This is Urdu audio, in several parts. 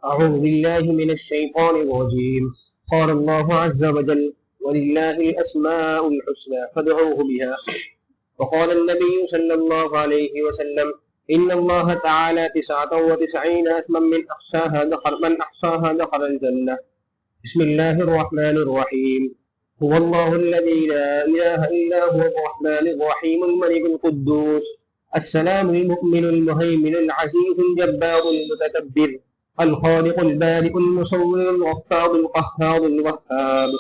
أعوذ بالله من الشيطان الرجيم. قال الله عز وجل: ولله الأسماء الحسنى فادعوه بها. وقال النبي صلى الله عليه وسلم: إن الله تعالى 99 اسما من أحصاها دخل الجنة. بسم الله الرحمن الرحيم. هو الله الذي لا إله إلا هو الرحمن الرحيم الملك القدوس السلام المؤمن المهيمن العزيز الجبار المتكبر الخالق البارئ المصور الغفار القهار الوهاب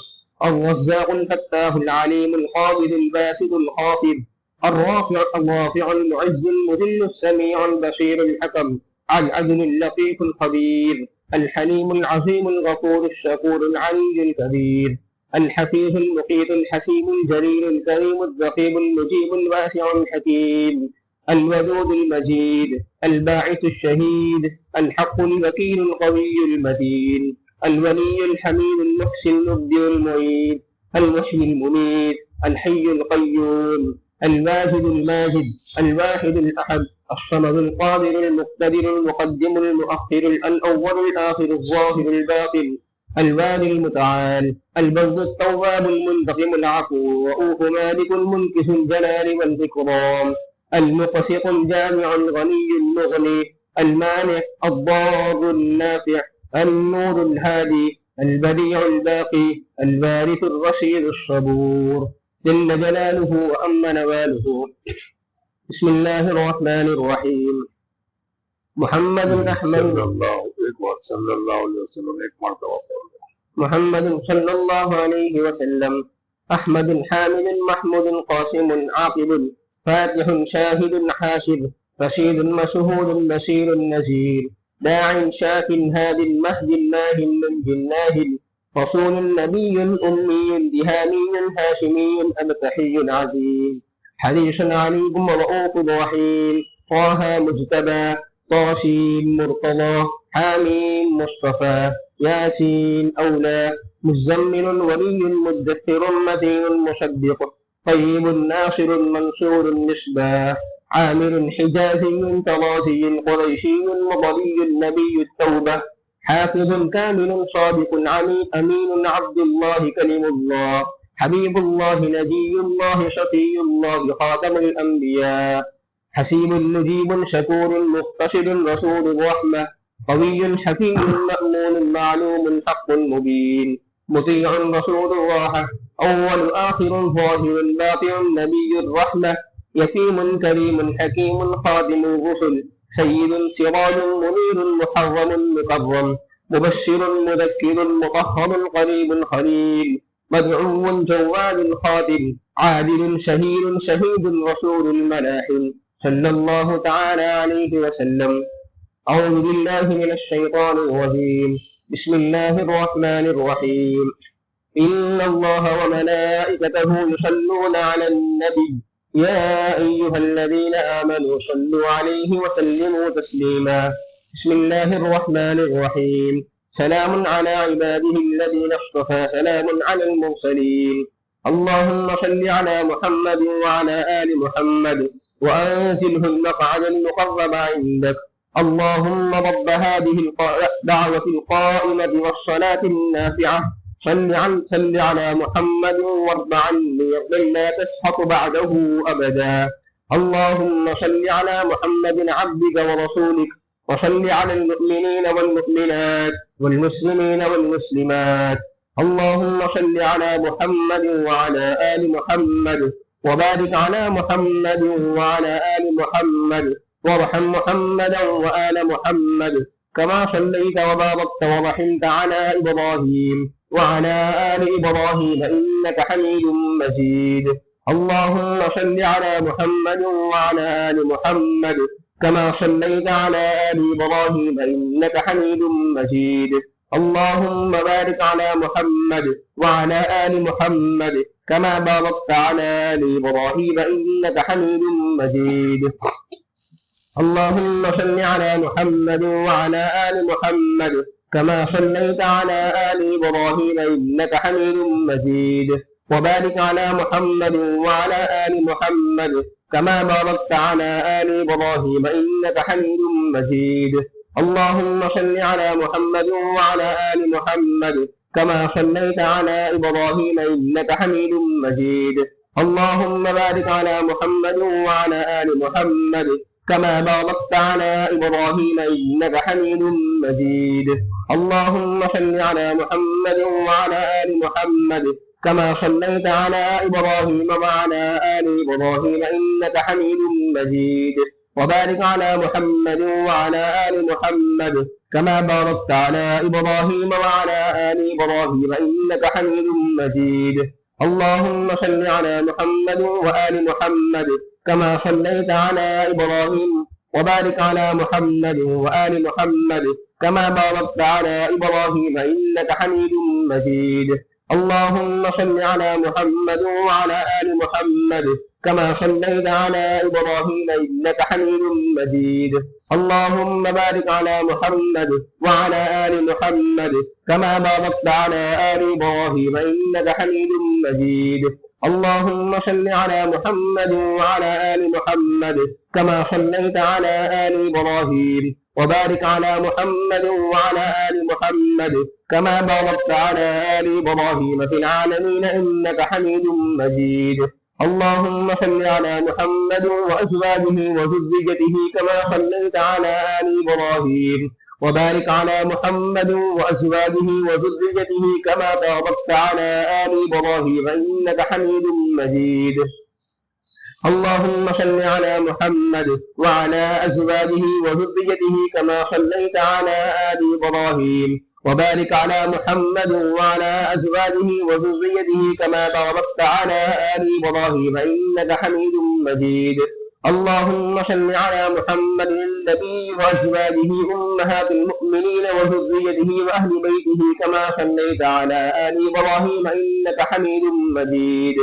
الرزاق الفتاح العليم القابض الباسط الخافض الرافع المعز المذل السميع البصير الحكم العدل اللطيف الخبير الحليم العظيم الغفور الشكور العلي الكبير الحفيظ المقيت الحسيب الجليل الكريم الرقيب المجيب الواسع الحكيم الودود المجيد الباعث الشهيد الحق الوكيل القوي المتين الولي الحميد المحسن المبدع المعيد المحيي المميت الحي القيوم الواجد الماجد الواحد الأحد الصمد القادر المقتدر المقدم المؤخر الأول الآخر الظاهر الباطن الوالي المتعال البر التواب المنتقم العفو الرؤوف مالك الملك ذو الجلال والإكرام المقسط الجامع الغني المغني المانع الضار النافع النور الهادي البديع الباقي الوارث الرشيد الصبور جل جلاله وأما نواله. بسم الله الرحمن الرحيم. محمد أحمد صلی اللہ علیہ وسلم ایک مرتبہ محمد صلى الله عليه وسلم أحمد حامد محمود قاسم عاقب فاتح شاهد حاشد رشيد مشهود بشير نذير داع شاف هاد المهد الماهي المنجي الناهل رسول نبي أمي دهامي هاشمي أبتحي عزيز حريص عليكم رؤوف رحيم طه مجتبى طاشين مرتضى حاميم مصطفى ياسين أولى مزمل ولي مدثر متين مصدق طيب ناصر منصور المصباح عامر حجازي طرازي قريشي مضري النبي التوبة حافظ كامل صادق أمين عبد الله كلم الله حبيب الله نبي الله شفي الله خاتم الأنبياء حسيب مجيب شكور مقتصد رسول الرحمة قوي حكيم مأمون معلوم حق مبين مطيع رسول الراحة أول آخر ظاهر باطن نبي الرحمة يتيم كريم حكيم خادم الرسل سيد سراج منير محرم مكرم مبشر مذكر مطهر قريب خليل مدعو جواد خاتم عادل شهير شهيد رسول الملاحم صلى الله تعالى عليه وسلم. أعوذ بالله من الشيطان الرجيم. بسم الله الرحمن الرحيم. إن الله وملائكته يصلون على النبي يا أيها الذين آمنوا صلوا عليه وسلموا تسليما. بسم الله الرحمن الرحيم. سلام على عباده الذين اصطفى سلام على المرسلين. اللهم صل على محمد وعلى آل محمد وأنزله المقعد المقرب عندك. اللهم رب هذه الدعوة القائمة والصلاة النافعة صل على محمد وارض عني لا تسحق بعده أبدا. اللهم صل على محمد عبدك ورسولك وصل على المؤمنين والمؤمنات والمسلمين والمسلمات. اللهم صل على محمد وعلى آل محمد وبارك على محمد وعلى آل محمد وارحم محمدا وآل محمد كما صليت وباركت ورحمت على إبراهيم وعلى آل إبراهيم إنك حميد مجيد. اللهم صل على محمد وعلى آل محمد كما صليت على آل إبراهيم إنك حميد مجيد. اللهم بارك على محمد وعلى آل محمد كما باركت على آل إبراهيم إنك حميد مجيد. اللهم صل على محمد وعلى آل محمد كما صليت على آل إبراهيم إنك حميد مجيد. وبارك على محمد وعلى آل محمد كما باركت على آل إبراهيم إنك حميد مجيد. اللهم صل على محمد وعلى آل محمد كما صليت على إبراهيم إنك حميد مجيد. اللهم بارك على محمد وعلى آل محمد كما باركت على إبراهيم إنك حميد مجيد. اللهم صل على محمد وعلى آل محمد كما صليت على إبراهيم وعلى آل إبراهيم إنك حميد مجيد. وبارك على محمد وعلى آل محمد كما باركت على إبراهيم وعلى آل إبراهيم إنك حميد مجيد. اللهم صل على محمد وآل محمد كما صليت على إبراهيم وبارك على محمد وآل محمد كما باركت على إبراهيم إنك حميد مجيد. اللهم صل على محمد وعلى آل محمد كما صليت على إبراهيم إنك حميد مجيد. اللهم بارك على محمد وعلى آل محمد كما باركت على آل إبراهيم إنك حميد مجيد. اللهم صل على محمد وعلى آل محمد كما صليت على آل إبراهيم وبارك على محمد وعلى آل محمد كما باركت على آل إبراهيم في العالمين إنك حميد مجيد. اللهم صل على محمد وأزواجه وذريته كما صليت على آل إبراهيم وبارك على محمد وأزواجه وذريته كما باركت على آل إبراهيم إنك حميد مجيد. اللهم صل على محمد وعلى أزواجه وذريته كما صليت على آل إبراهيم وبارك على محمد وعلى أزواجه وذريته كما باركت على آل إبراهيم إنك حميد مجيد. اللهم صل على محمد النبي وأزواجه أمهات المؤمنين وذريته وأهل بيته كما صليت على آل إبراهيم إنك حميد مجيد.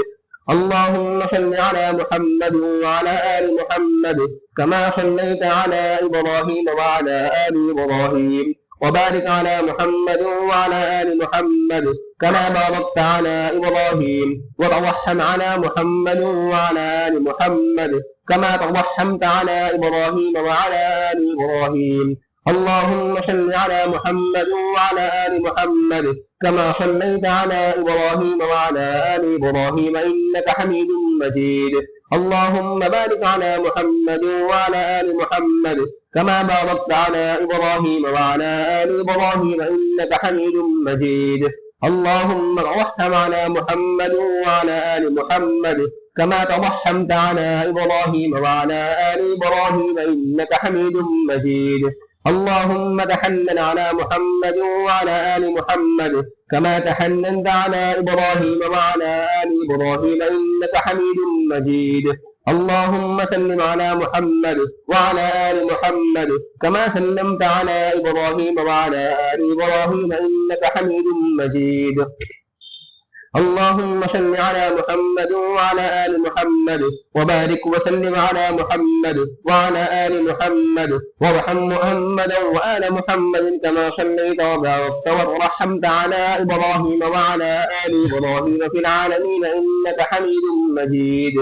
اللهم صل على محمد وعلى آل محمد كما صليت على إبراهيم وعلى آل إبراهيم وبارك على محمد وعلى آل محمد كما باركت على إبراهيم وترحم على محمد وعلى آل محمد كما ترحمت على إبراهيم وعلى آل إبراهيم. اللهم صل على محمد وعلى آل محمد كما صليت على إبراهيم وعلى آل إبراهيم إنك حميد مجيد. اللهم بارك على محمد وعلى آل محمد كما باركت على إبراهيم وعلى آل إبراهيم إنك حميد مجيد. اللهم ترحم على محمد وعلى آل محمد كما ترحمت على إبراهيم وعلى آل إبراهيم إنك حميد مجيد. اللهم تحنن على محمد وعلى آل محمد كما تحننت على إبراهيم وعلى آل إبراهيم إنك حميد مجيد. اللهم سلم على محمد وعلى آل محمد كما سلمت على إبراهيم وعلى آل إبراهيم إنك حميد مجيد. اللهم صل على محمد وعلى آل محمد وبارك وسلم على محمد وعلى آل محمد وارحم محمدا وآل محمد كما صليت وباركت ورحمت على إبراهيم وعلى آل إبراهيم في العالمين إنك حميد مجيد.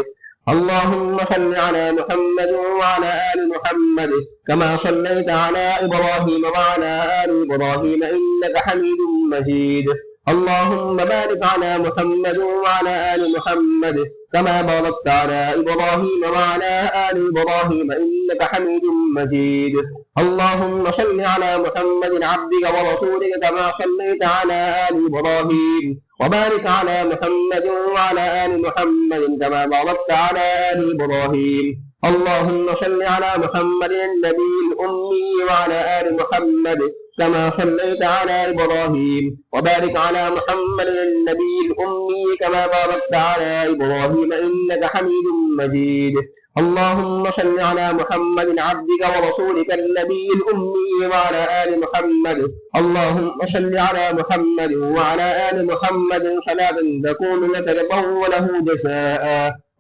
اللهم صل على محمد وعلى آل محمد كما صليت على إبراهيم وعلى آل إبراهيم إنك حميد مجيد. اللهم بارك على محمد وعلى آل محمد كما باركت على إبراهيم وعلى آل إبراهيم إنك حميد مجيد. اللهم صل على محمد عبدك ورسولك كما صليت على آل إبراهيم وبارك على محمد وعلى آل محمد كما باركت على آل إبراهيم. اللهم صل على محمد النبي الأمي وعلى آل محمد كما صليت على إبراهيم وبارك على محمد النبي الأمي كما باركت على إبراهيم إنك حميد مجيد. اللهم صل على محمد عبدك ورسولك النبي الأمي وعلى آل محمد. اللهم صل على محمد وعلى آل محمد صلاة تكون لك رضا وله جزاء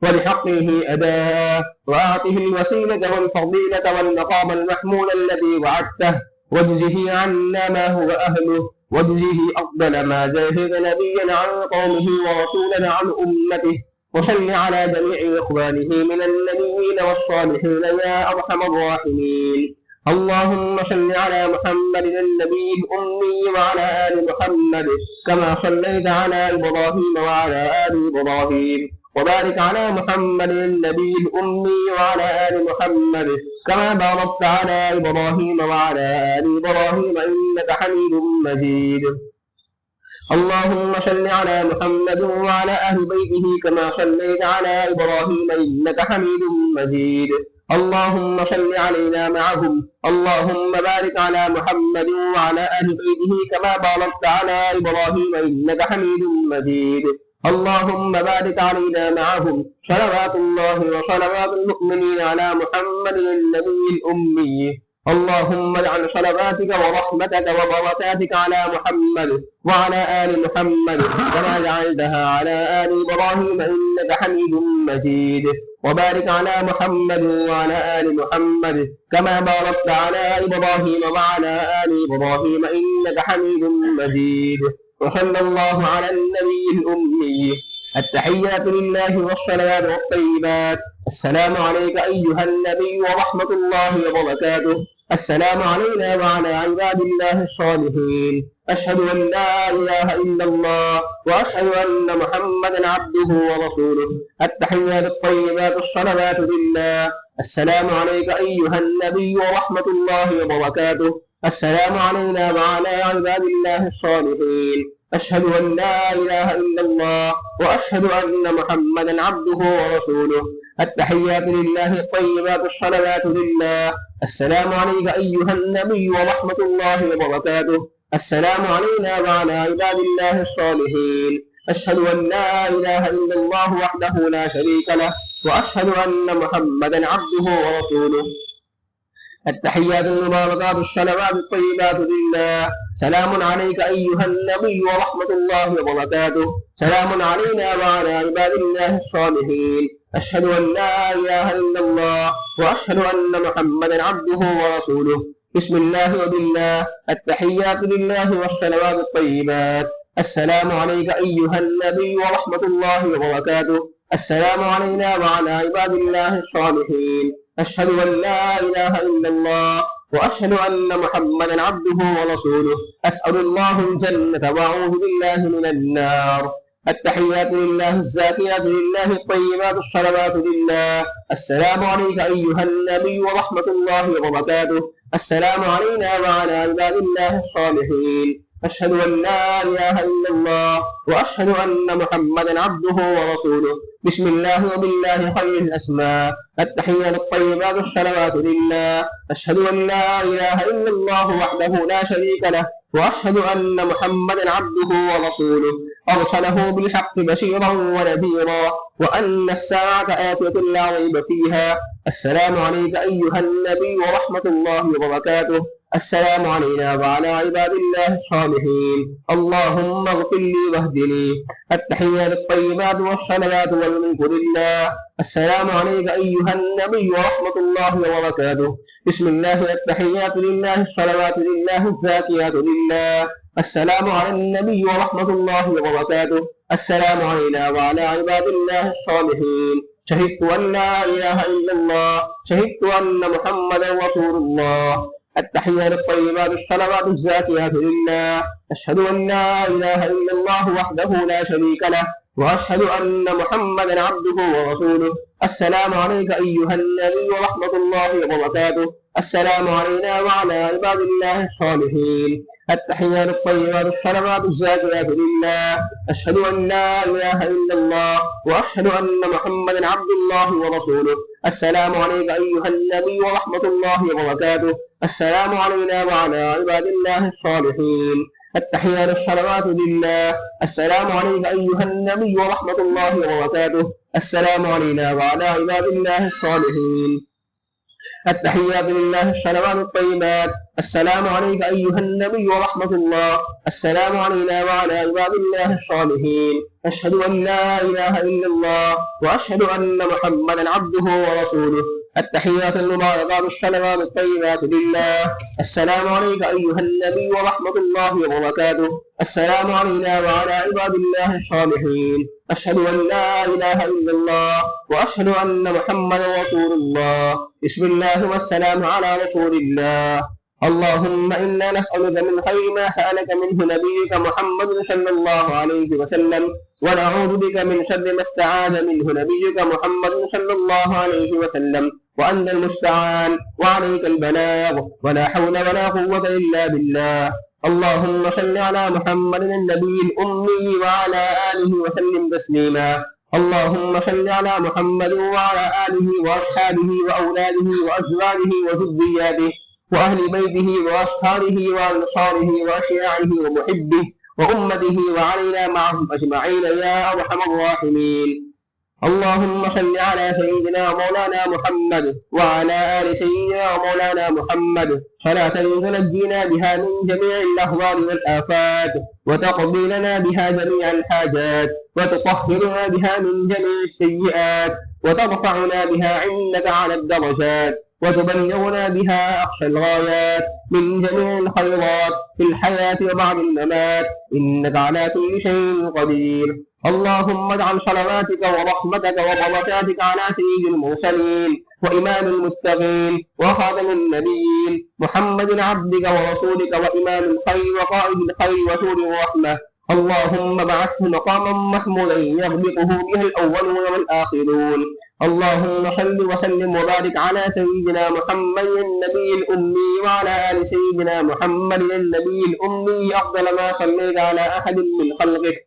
ولحقه أداء وأعطه الوسيلة والفضيلة والمقام المحمول الذي وعدته واجزه عنا ما هو أهله واجزه أفضل ما جاهد نبيا عن قومه ورسولا عن أمته. وصل على جميع إخوانه من النبيين والصالحين يا أرحم الراحمين. اللهم صل على محمد النبي الأمي وعلى آل محمد كما صليت على إبراهيم وعلى آل إبراهيم وبارك على محمد النبي الأمي وعلى آل محمد كما باركت على إبراهيم وعلى آل إبراهيم إنك حميد مجيد. اللهم صل على محمد وعلى أهل بيته كما صليت على إبراهيم إنك حميد مجيد. اللهم صل علينا معهم. اللهم بارك على محمد وعلى أهل بيته كما باركت على إبراهيم إنك حميد مجيد. اللهم بارك علينا معهم. صلوات الله وصلوات المؤمنين على محمد النبي الأمي. اللهم اجعل صلواتك ورحمتك وبركاتك على محمد وعلى آل محمد كما جعلتها على آل إبراهيم إنك حميد مجيد. وبارك على محمد وعلى آل محمد كما باركت على إبراهيم وعلى آل إبراهيم إنك حميد مجيد. وصلى الله على النبي الأمي. التحيات لله والصلوات والطيبات. السلام عليك أيها النبي ورحمة الله وبركاته. السلام علينا وعلى عباد الله الصالحين. أشهد أن لا إله إلا الله وأشهد أن محمدا عبده ورسوله. التحيات الطيبات الصلوات لله. السلام عليك أيها النبي ورحمة الله وبركاته. السلام علينا وعلى عباد الله الصالحين. أشهد أن لا إله إلا الله وأشهد أن محمدا عبده ورسوله. التحيات لله الطيبات الصلوات لله. السلام عليك أيها النبي ورحمة الله وبركاته. السلام علينا وعلى عباد الله الصالحين. أشهد أن لا إله إلا الله وحده لا شريك له وأشهد أن محمدا عبده ورسوله. التحيات المباركات الصلوات الطيبات لله. سلام عليك أيها النبي ورحمة الله وبركاته. سلام علينا وعلى عباد الله الصالحين. أشهد أن لا إله إلا الله وأشهد أن محمدا عبده ورسوله. بسم الله وبالله. التحيات لله والصلوات الطيبات. السلام عليك أيها النبي ورحمة الله وبركاته. السلام علينا وعلى عباد الله الصالحين. أشهد أن لا إله إلا الله وأشهد أن محمدا عبده ورسوله. أسأل الله الجنة وأعوذ بالله من النار. التحيات لله الزاكيات لله الطيبات الصلوات لله. السلام عليك أيها النبي ورحمة الله وبركاته. السلام علينا وعلى عباد الله الصالحين. أشهد أن لا إله إلا الله وأشهد أن محمدا عبده ورسوله. بسم الله وبالله خير الأسماء. التحيات الطيبات الصلوات لله. أشهد أن لا إله إلا الله وحده لا شريك له وأشهد أن محمدا عبده ورسوله. أرسله بالحق بشيرا ونذيرا وأن الساعة آتية لا ريب فيها. السلام عليك أيها النبي ورحمة الله وبركاته. السلام علينا وعلى عباد الله الصالحين. اللهم اغفر لي واهدني. التحيات الطيبات والصلوات والملك لله. السلام عليك أيها النبي ورحمة الله وبركاته. بسم الله. التحيات لله الصلوات لله الزاكيات لله. السلام على النبي ورحمة الله وبركاته. السلام علينا وعلى عباد الله الصالحين. شهدت أن لا إله إلا الله. شهدت أن محمدا رسول الله. التحيات الطيبات الصلوات الزاكيات لله. أشهد أن لا إله إلا الله وحده لا شريك له وأشهد أن محمدا عبده ورسوله. السلام عليك أيها النبي ورحمة الله وبركاته. السلام علينا وعلى عباد الله الصالحين. التحيات الطيبات الصلوات الزاكيات لله. أشهد أن لا إله إلا الله وأشهد أن محمدا عبد الله ورسوله. السلام عليك أيها النبي ورحمة الله وبركاته. السلام علينا وعلى عباد الله الصالحين. التحيات الصلوات لله. السلام عليك أيها النبي ورحمة الله وبركاته. السلام علينا وعلى عباد الله الصالحين. التحيات لله الصلوات الطيبات. السلام عليك أيها النبي ورحمة الله. السلام علينا وعلى عباد الله الصالحين. أشهد أن لا إله إلا الله وأشهد أن محمدا عبده ورسوله. التحيات المباركات الصلوات الطيبات لله. السلام عليك أيها النبي ورحمة الله وبركاته. السلام علينا وعلى عباد الله الصالحين. أشهد أن لا إله إلا الله وأشهد أن محمدا رسول الله. بسم الله والسلام على رسول الله. اللهم إنا نسألك من خير ما سألك منه نبيك محمد صلى الله عليه وسلم، ونعوذ بك من شر ما استعاذ منه نبيك محمد صلى الله عليه وسلم، وأنت المستعان وعليك البلاغ، ولا حول ولا قوة إلا بالله. اللهم صل على محمد النبي الأمي وعلى آله وسلم تسليما. اللهم صل على محمد وعلى آله وأصحابه وأولاده وأزواجه وذرياته وأهل بيته وأصحابه وأنصاره وأشياعه ومحبه وأمته وعلينا معهم أجمعين يا أرحم الراحمين. اللهم صل على سيدنا مولانا محمد وعلى آل سيدنا مولانا محمد صلاة تنجينا بها من جميع الأهوال والآفات، وتقضي لنا بها جميع الحاجات، وتطهرنا بها من جميع السيئات، وترفعنا بها عندك على الدرجات، وتبلغنا بها أقصى الغايات من جميع الخيرات في الحياة وبعد الممات، إنك على كل شيء قدير. اللهم اجعل صلواتك ورحمتك وبركاتك على سيد المرسلين وإمام المتقين وخاتم النبيين محمد عبدك ورسولك وإمام الخير وقائد الخير وسور الرحمة. اللهم ابعثه مقاما محمودا يغبطه به الأولون والآخرون. اللهم صل وسلم وبارك على سيدنا محمد النبي الأمي وعلى آل سيدنا محمد النبي الأمي أفضل ما صليت على أحد من خلقك،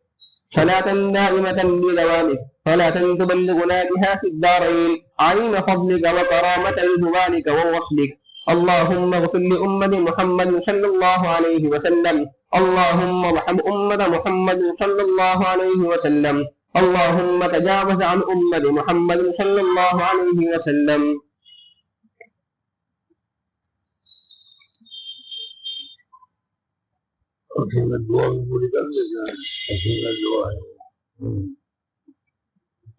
صلاة دائمة بدوامك، صلاة تبلغنا بها في الدارين عين فضلك وكرامة رضوانك ووصلك. اللهم اغفر لأمة محمد صلى الله عليه وسلم. اللهم ارحم أمة محمد صلى الله عليه وسلم. اللهم تجاوز عن أمة محمد صلى الله عليه وسلم.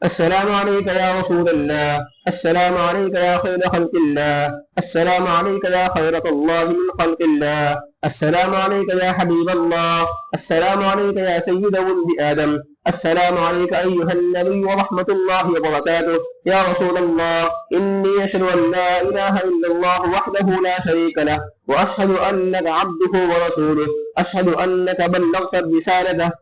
السلام عليك يا رسول الله. السلام عليك يا خير خلق الله. السلام عليك يا خيرة الله من خلق الله. السلام عليك يا حبيب الله. السلام عليك يا سيد ولد آدم. السلام عليك أيها النبي ورحمة الله وبركاته. يا رسول الله، إني أشهد أن لا إله إلا الله وحده لا شريك له، وأشهد أنك عبده ورسوله. أشهد أنك بلغت الرسالة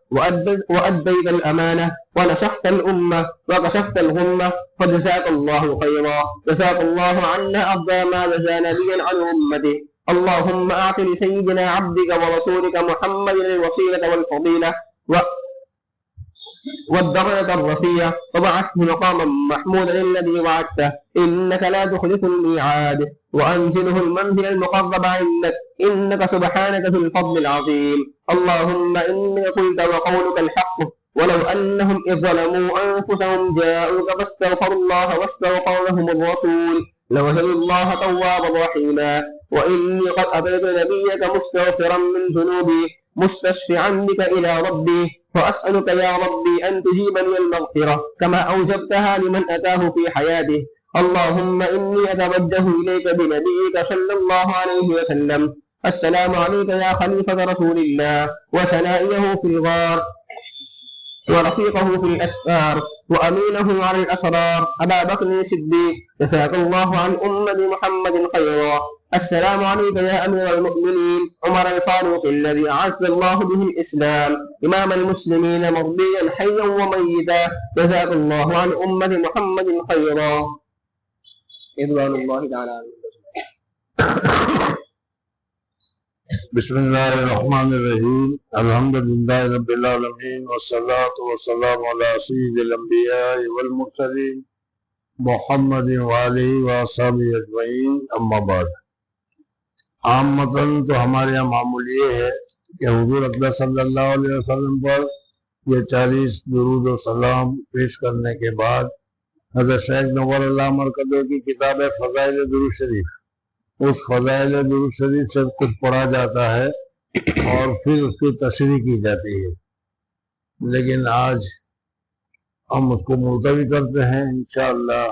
وأديت الأمانة ونصحت الأمة وكشفت الغمة، فجزاك الله خيرا. جزاك الله عنا أفضل ما جزى نبيا عن أمته. اللهم أعط لسيدنا عبدك ورسولك محمد الوسيلة والفضيلة والدرجة الرفيعة، وبعثه مقاما محمودا الذي وعدته، إنك لا تخلف الميعاد. وأنزله المنزل المقرب عندك، إنك سبحانك في الفضل العظيم. اللهم إنك قلت وقولك الحق، ولو أنهم إذ ظلموا أنفسهم جاءوك فاستغفروا الله واستغفر لهم الرسول لوجدوا الله توابا رحيما. وإني قد أتيت نبيك مستغفرا من ذنوبي مستشفعا بك إلى ربي، فأسألك يا ربي أن تجيبني المغفرة كما أوجبتها لمن أتاه في حياته. اللهم إني أتوجه إليك بنبيك صلى الله عليه وسلم. السلام عليك يا خليفة رسول الله وسنائيه في الغار ورفيقه في الأسفار وأمينه على الأسرار أبا بكر الصديق، جزاك الله عن أمة محمد خيرا. السلام عليك يا أمير المؤمنين عمر الفاروق الذي أعز الله به الإسلام، إمام المسلمين مرضيا حيا وميتا، جزاك الله عن أمة محمد خيرا. رضوان الله تعالى عنه. بسم الله الرحمن الرحيم. الحمد لله رب العالمين، والصلاة والسلام على سيد الأنبياء والمرسلين محمد وآلہ وصحبہ اجمعین، اما بعد. عامتاً تو ہمارے یہاں معمول یہ ہے کہ حضور اقدس صلی اللہ علیہ وسلم پر یہ 40 درود و سلام پیش کرنے کے بعد حضرت شیخ نور اللہ مرکزی کی کتاب ہے فضائل درود شریف، اس فضائل درود شریف سے کچھ پڑھا جاتا ہے اور پھر اس کی تشریح کی جاتی ہے. لیکن آج ہم اس کو ملتوی کرتے ہیں، انشاءاللہ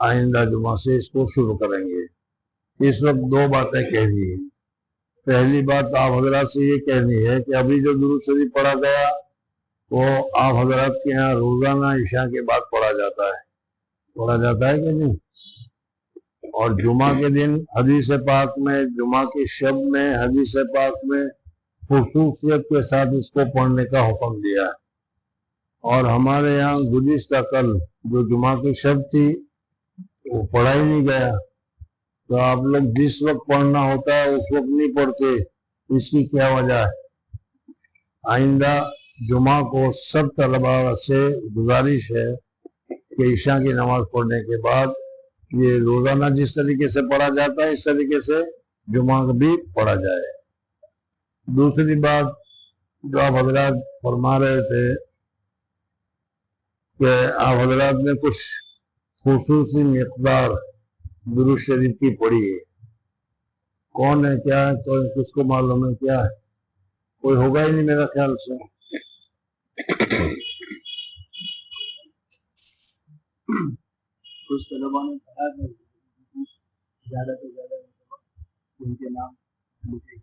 آئندہ جمعہ سے اس کو شروع کریں گے. اس وقت 2 باتیں کہنی ہیں. پہلی بات آپ حضرات سے یہ کہنی ہے کہ ابھی جو درود شریف پڑھا گیا وہ آپ حضرات کے یہاں روزانہ عشاء کے بعد پڑھا جاتا ہے کہ نہیں؟ اور جمعہ کے دن حدیث پاک میں، جمعہ کی شب میں حدیث پاک میں خصوصیت کے ساتھ اس کو پڑھنے کا حکم دیا ہے۔ اور ہمارے یہاں گزشتہ کل جو جمعہ کی شب تھی وہ پڑھا ہی نہیں گیا، تو آپ لوگ جس وقت پڑھنا ہوتا ہے اس وقت نہیں پڑھتے، اس کی کیا وجہ ہے؟ آئندہ جمعہ کو سب طلباء سے گزارش ہے کہ عشاء کی نماز پڑھنے کے بعد یہ روزانہ جس طریقے سے پڑھا جاتا ہے اس طریقے سے جمعہ کو بھی پڑھا جائے۔ دوسری بات جو آپ حضرات فرما رہے تھے کہ آپ حضرات نے کچھ خصوصی مقدار درود شریف کی پڑھی ہے، کون ہے، کیا ہے، تو کس کو معلوم ہے کیا ہے؟ کوئی ہوگا ہی نہیں میرا خیال سے۔ کچھ طلباء نے کہا کہ زیادہ سے زیادہ ان کے نام لکھے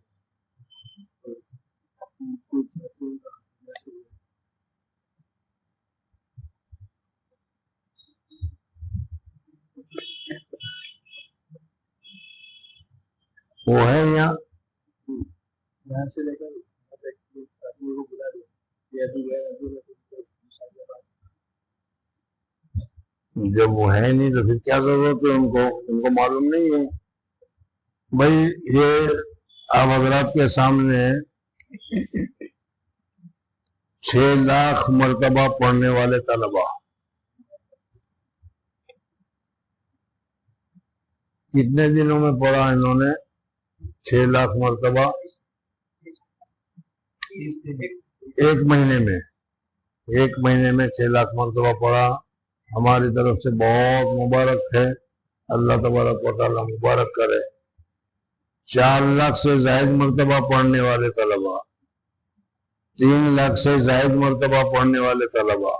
وہ ہے یہاں سے لے کر ساتھیوں کو بلا دیا، جب وہ ہے نہیں تو پھر کیا ضرورت ہے ان کو معلوم نہیں ہے بھائی۔ یہ آپ حضرات کے سامنے 6 لاکھ مرتبہ پڑھنے والے طلباء کتنے دنوں میں پڑھا انہوں نے؟ 6 لاکھ مرتبہ ایک مہینے میں 6 لاکھ مرتبہ پڑھا۔ ہماری طرف سے بہت مبارک ہے، اللہ تبارک و تعالیٰ مبارک کرے۔ 4 لاکھ سے زائد مرتبہ پڑھنے والے طلباء، 3 لاکھ سے زائد مرتبہ پڑھنے والے طلباء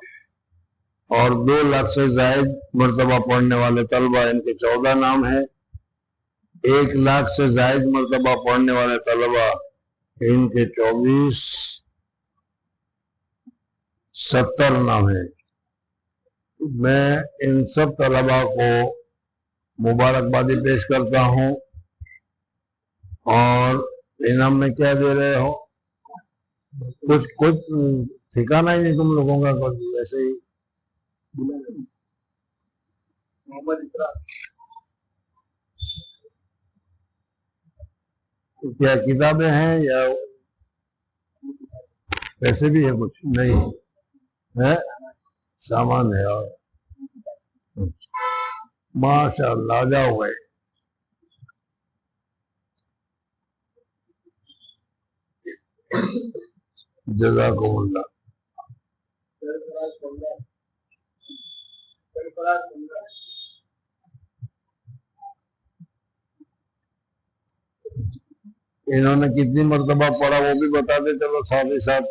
اور 2 لاکھ سے زائد مرتبہ پڑھنے والے طلباء، ان کے 14 نام ہیں۔ 1 لاکھ سے زائد مرتبہ پڑھنے والے طلباء، ان کے 24، 70 نام ہیں۔ میں ان سب طلباء کو مبارکبادی پیش کرتا ہوں۔ اور انعام میں کیا دے رہے ہو؟ کچھ ٹھکانا ہی نہیں تم لوگوں کا، ایسے ہی کیا کتابیں ہیں یا پیسے بھی ہے؟ کچھ نہیں ہے، سامان ہے۔ اور ماشاء اللہ، آ جاؤ بھائی۔ جزاکم اللہ۔ انہوں نے کتنی مرتبہ پڑھا وہ بھی بتا دے چلو ساتھ ہی ساتھ۔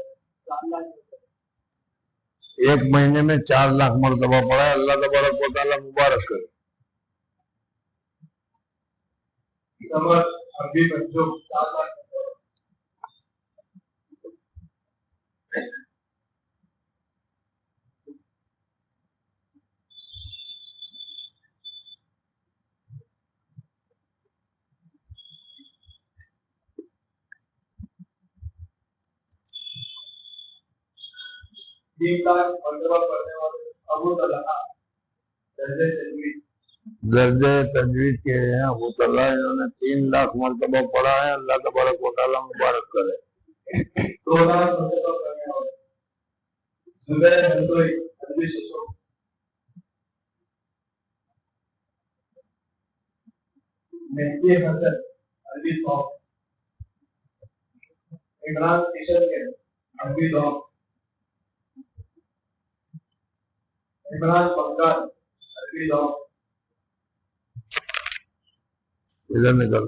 1 مہینے میں 4 لاکھ مرتبہ پڑھا ہے، اللہ تبارک و تعالیٰ مبارک کرے۔ درجہ تجوید کے ہیں ابو طلحہ، انہوں نے 3 لاکھ مرتبہ پڑھا ہے، اللہ تبارک و تعالیٰ مبارک کرے۔ ادھر نکل۔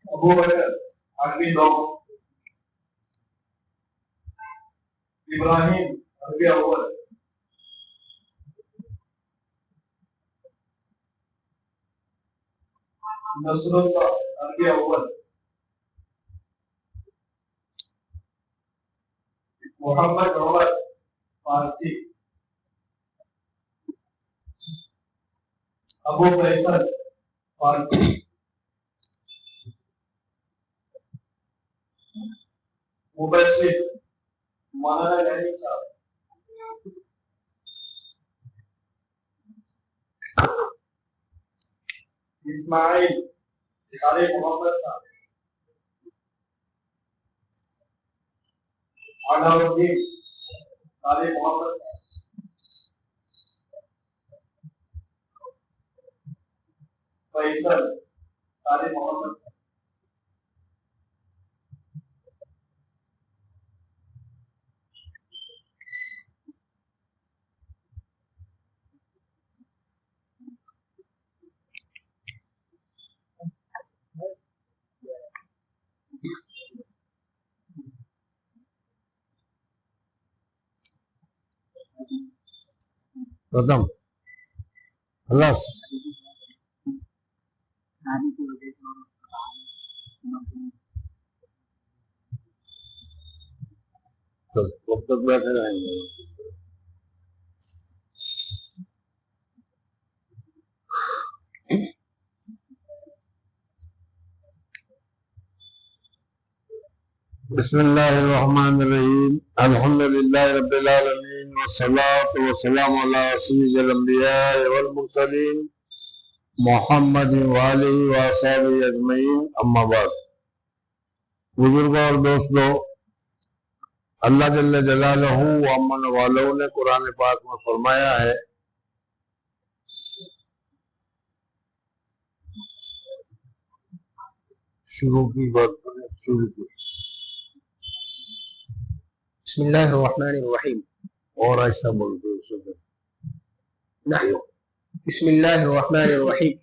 ابو بکر عربی 9، ابراہیم عربی اول، نصر اللہ عربی اول، محمد عمر فارسی، ابو فیصل فارسی، مبشر مولانا غنی صاحب، اسماعیل طارق محمد صاحب، علاؤالدین طارق محمد صاحب، فیصل طارق محمد صاحب، ختم خلاص. تو کب تک بیٹھے رہیں گے؟ بسم اللہ الرحمن الرحیم. الحمد للہ رب العالمین والصلاة والسلام علی سید الانبیاء والمرسلین محمد وآلہ وصحبہ اجمعین. اما بعد. بزرگوں اور دوستوں، اللہ جل جلالہ و امن والوں نے قرآن پاک میں فرمایا ہے شروع کی بات شروع کی. بسم الله الرحمن الرحيم. اور آہستہ بولتے نحن بسم الله الرحمن الرحيم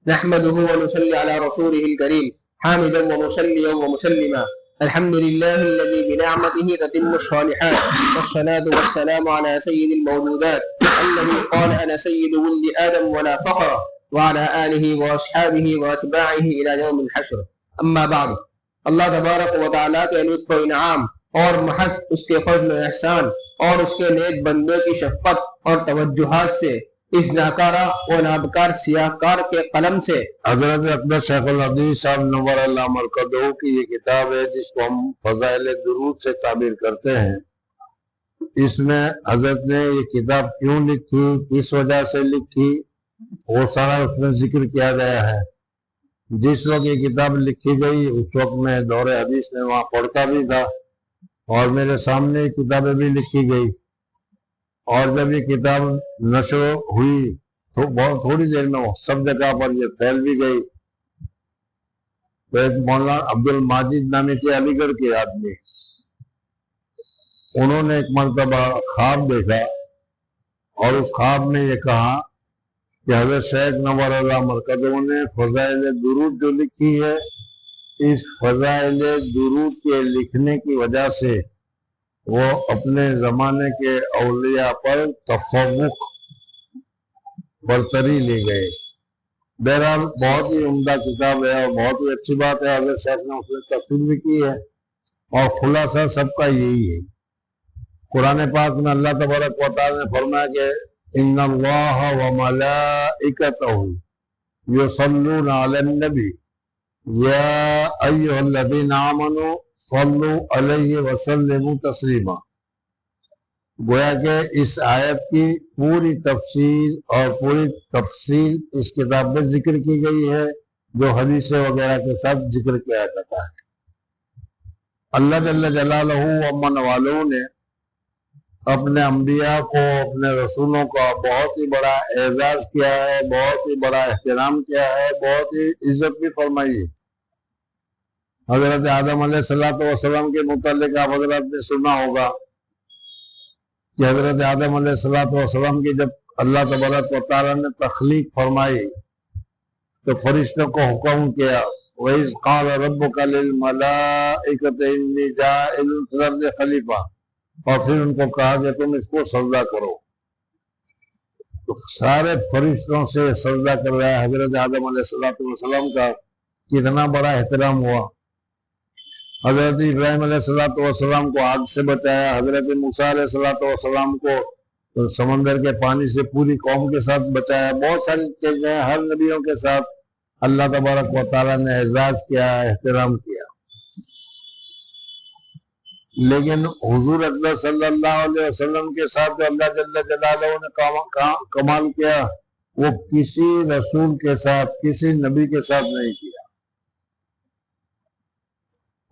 نحمده ونصلي على رسوله الكريم حامدا ومصليا ومسلما. الحمد لله الذي بنعمته تتم الصالحات، والصلاة والسلام على سيد الموجودات الذي قال أنا سيد ولد آدم ولا فخر، وعلى آله وأصحابه وأتباعه إلى يوم الحشر. أما بعد. اللہ تبارک و تعالیٰ کے لطف و انعام اور محض اس کے فضل و احسان اور اس کے نیک بندے کی شفقت اور توجہات سے اس ناکارہ و نابکار سیاہکار کے قلم سے حضرت اقدس شیخ الحدیث صاحب نور اللہ مرکزہ کی یہ کتاب ہے جس کو ہم فضائل درود سے تعبیر کرتے ہیں. اس میں حضرت نے یہ کتاب کیوں لکھی، کس وجہ سے لکھی، وہ سارا اس میں ذکر کیا گیا ہے. جس وقت یہ کتاب لکھی گئی اس وقت میں دور حدیث میں وہاں پڑھتا بھی تھا اور میرے سامنے کتابیں بھی لکھی گئی. اور جب یہ کتاب نشر ہوئی تو بہت تھوڑی دیر میں سب جگہ پر یہ پھیل بھی گئی. تو ایک مولانا عبد الماجد نامی کے علی گڑھ کے آدمی، انہوں نے ایک مرتبہ خواب دیکھا اور اس خواب میں یہ کہا کہ حضرت شیخ نور اللہ مرکزہ نے فضائل درود جو لکھی ہے، اس فضائل درود کے لکھنے کی وجہ سے وہ اپنے زمانے کے اولیاء پر تفوق برتری لے گئے. بہرحال بہت ہی عمدہ کتاب ہے اور بہت ہی اچھی بات ہے. حضرت شیخ نے اس میں تفصیل بھی کی ہے اور خلاصہ سب کا یہی ہے. قرآن پاک میں اللہ تبارک و تعالی نے فرمایا کہ ان اللہ وملائکتہ یصلون علی النبی یا ایھا الذین آمنوا صلوا علیہ وسلموا تسلیما. گویا کہ اس آیت کی پوری تفسیر اور پوری تفصیل اس کتاب میں ذکر کی گئی ہے جو حدیث وغیرہ کے ساتھ ذکر کیا جاتا ہے. اللہ جل جلالہ امن والوں نے اپنے انبیاء کو، اپنے رسولوں کا بہت ہی بڑا اعزاز کیا ہے، بہت ہی بڑا احترام کیا ہے، بہت ہی عزت بھی فرمائی ہے. حضرت آدم علیہ السلام کے متعلق آپ حضرات نے سنا ہوگا کہ حضرت آدم علیہ السلام کی جب اللہ تبارک و تعالیٰ نے تخلیق فرمائی تو فرشتوں کو حکم کیا وَإِذْ قَالَ رَبُّكَ لِلْمَلَائِكَةِ إِنِّي جَاعِلٌ فِي الْأَرْضِ خَلِيفَةً، اور پھر ان کو کہا کہ تم اس کو سجدہ کرو. تو سارے فرشتوں سے سجدہ کر رہا ہے حضرت آدم علیہ السلام کا. کتنا بڑا احترام ہوا. حضرت ابراہیم علیہ السلام کو آگ سے بچایا، حضرت موسیٰ علیہ السلام کو سمندر کے پانی سے پوری قوم کے ساتھ بچایا. بہت ساری چیزیں ہر نبیوں کے ساتھ اللہ تبارک و تعالیٰ نے اعزاز کیا، احترام کیا. لیکن حضور اکبر صلی اللہ علیہ وسلم کے ساتھ جو اللہ جل جلالہ نے کمال کیا وہ کسی رسول کے ساتھ، کسی نبی کے ساتھ نہیں کیا.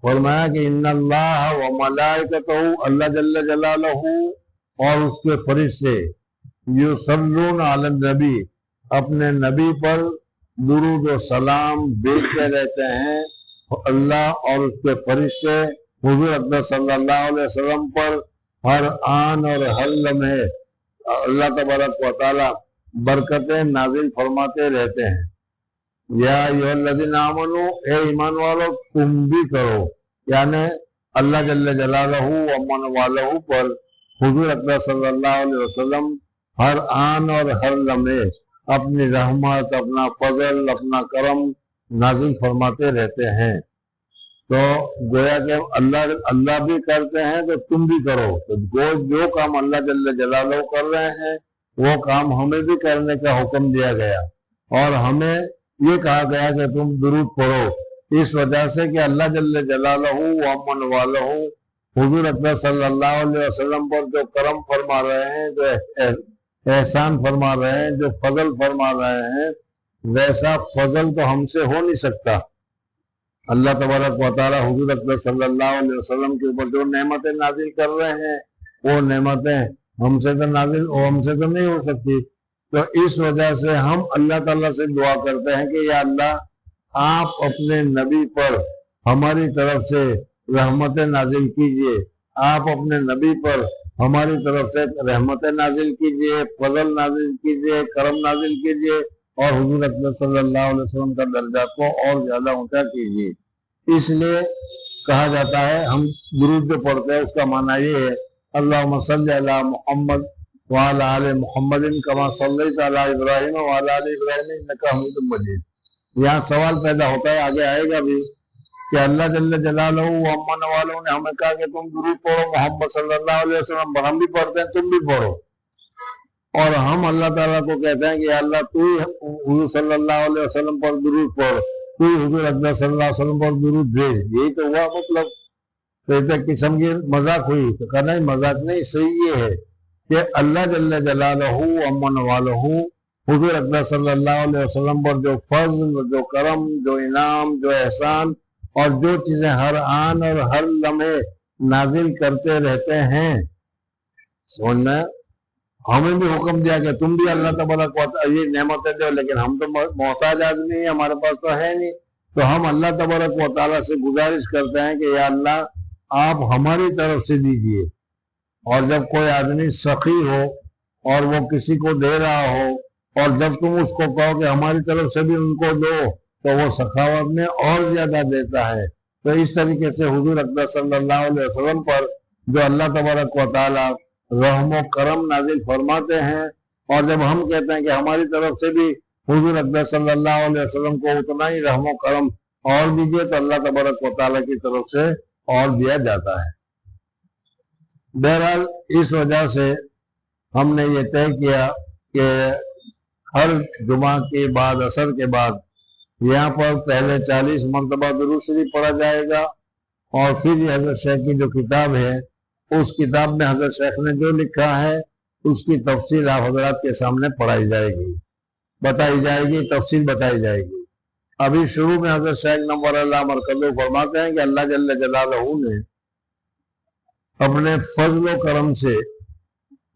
فرمایا کہ ان اللہ و ملائکتہ، اللہ جل جلالہ اور اس کے فرشتے یصلون علی النبی، اپنے نبی پر درود و سلام بھیجتے رہتے ہیں. اللہ اور اس کے فرشتے حضور اکبر صلی اللہ علیہ وسلم پر ہر آن اور ہر لمحے اللہ تبارک و تعالی برکتیں نازل فرماتے رہتے ہیں. یا ایھا الذین آمنو، اے ایمان والو تم بھی کرو، یعنی اللہ جل جلالہ و من والہ پر حضور اکبر صلی اللہ علیہ وسلم ہر آن اور ہر لمحے اپنی رحمت، اپنا فضل، اپنا کرم نازل فرماتے رہتے ہیں. تو گویا کہ اللہ بھی کرتے ہیں تو تم بھی کرو. تو جو کام اللہ جل جلالہ کر رہے ہیں وہ کام ہمیں بھی کرنے کا حکم دیا گیا، اور ہمیں یہ کہا گیا کہ تم درود پڑھو، اس وجہ سے کہ اللہ جل جلالہ و من والہ حضور اکبر صلی اللہ علیہ وسلم پر جو کرم فرما رہے ہیں، جو احسان فرما رہے ہیں، جو فضل فرما رہے ہیں، ویسا فضل تو ہم سے ہو نہیں سکتا. اللہ تبارک و تعالی حضور اکبر صلی اللہ علیہ وسلم کے اوپر جو نعمتیں نازل کر رہے ہیں وہ نعمتیں ہم سے تو نہیں ہو سکتی. تو اس وجہ سے ہم اللہ تعالیٰ سے دعا کرتے ہیں کہ یا اللہ آپ اپنے نبی پر ہماری طرف سے رحمتیں نازل کیجئے، آپ اپنے نبی پر ہماری طرف سے رحمتیں نازل کیجئے، فضل نازل کیجئے، کرم نازل کیجئے، اور حضور اکبر صلی اللہ علیہ وسلم کا درجہ کو اور زیادہ اونچا کیجئے. اس لیے کہا جاتا ہے، ہم درود جو پڑھتے ہیں اس کا معنی یہ ہے اللہم صلی علی محمد وعلی آل محمد کما صلیت علی ابراہیم وعلی آل ابراہیم انک حمید مجید. یہاں سوال پیدا ہوتا ہے، آگے آئے گا بھی، کہ اللہ جل جلالہ و من والوں نے ہمیں کہا کہ تم درود پڑھو محمد صلی اللہ علیہ وسلم پر، ہم بھی پڑھتے ہیں تم بھی پڑھو، اور ہم اللہ تعالیٰ کو کہتے ہیں کہ یا اللہ تو ہی حضور صلی اللہ علیہ وسلم پر درود پڑھ، تو ہی حضور اکبر صلی اللہ علیہ وسلم پر درود بھیج. یہی تو ہوا مطلب. تو ایک قسم کی مذاق ہوئی، تو کہنا ہی مذاق نہیں، صحیح یہ ہے کہ اللہ جل جلالہ و من والہ حضور اکبر صلی اللہ علیہ وسلم پر جو فضل، جو کرم، جو انعام، جو احسان اور جو چیزیں ہر آن اور ہر لمحے نازل کرتے رہتے ہیں، سمجھنا ہمیں بھی حکم دیا کہ تم بھی اللہ تبارک و تعالی یہ نعمتیں دو، لیکن ہم تو محتاج آدمی ہیں، ہمارے پاس تو ہے نہیں. تو ہم اللہ تبارک و تعالیٰ سے گزارش کرتے ہیں کہ یا اللہ آپ ہماری طرف سے دیجئے. اور جب کوئی آدمی سخی ہو اور وہ کسی کو دے رہا ہو، اور جب تم اس کو کہو کہ ہماری طرف سے بھی ان کو دو، تو وہ سخاوت میں اور زیادہ دیتا ہے. تو اس طریقے سے حضور اکبر صلی اللہ علیہ وسلم پر جو اللہ تبارک و تعالیٰ رحم و کرم نازل فرماتے ہیں، اور جب ہم کہتے ہیں کہ ہماری طرف سے بھی حضور اکبر صلی اللہ علیہ وسلم کو اتنا ہی رحم و کرم اور دیجیے، تو اللہ تبارک و تعالیٰ کی طرف سے اور دیا جاتا ہے. بہرحال اس وجہ سے ہم نے یہ طے کیا کہ ہر جمعہ کے بعد، عصر کے بعد، یہاں پر پہلے 40 مرتبہ درود شریف پڑھا جائے گا، اور پھر یہ حضرت شیخ کی جو کتاب ہے اس کتاب میں حضرت شیخ نے جو لکھا ہے اس کی تفصیل آپ حضرات کے سامنے پڑھائی جائے گی، بتائی جائے گی، تفصیل بتائی جائے گی. ابھی شروع میں حضرت شیخ نور اللہ مرکزہ فرماتے ہیں کہ اللہ جل جلالہ نے اپنے فضل و کرم سے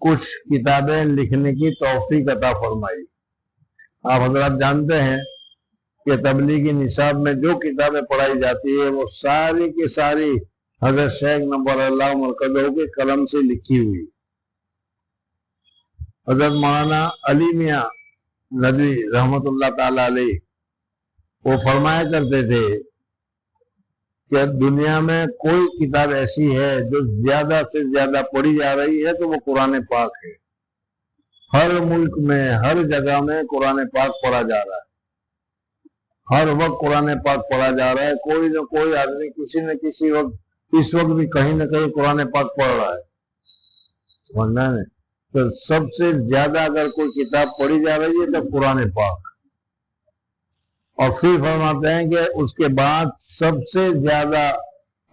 کچھ کتابیں لکھنے کی توفیق عطا فرمائی. آپ حضرات جانتے ہیں کہ تبلیغی نصاب میں جو کتابیں پڑھائی جاتی ہے وہ ساری کی ساری حضرت شیخ نور اللہ مرکزہ کے قلم سے لکھی ہوئی. حضرت مولانا علی میاں ندوی رحمت اللہ تعالی علیہ وہ فرمایا کرتے تھے کہ دنیا میں کوئی کتاب ایسی ہے جو زیادہ سے زیادہ پڑھی جا رہی ہے تو وہ قرآن پاک ہے. ہر ملک میں، ہر جگہ میں قرآن پاک پڑھا جا رہا ہے. ہر وقت قرآن پاک پڑھا جا رہا ہے. کوئی نہ کوئی آدمی کسی نہ کسی وقت اس وقت بھی کہیں نہ کہیں قرآن پاک پڑھ رہا ہے. سمجھنا ہے؟ تو سب سے زیادہ اگر کوئی کتاب پڑھی جا رہی ہے تو قرآن پاک. اور پھر فرماتے ہیں کہ اس کے بعد سب سے زیادہ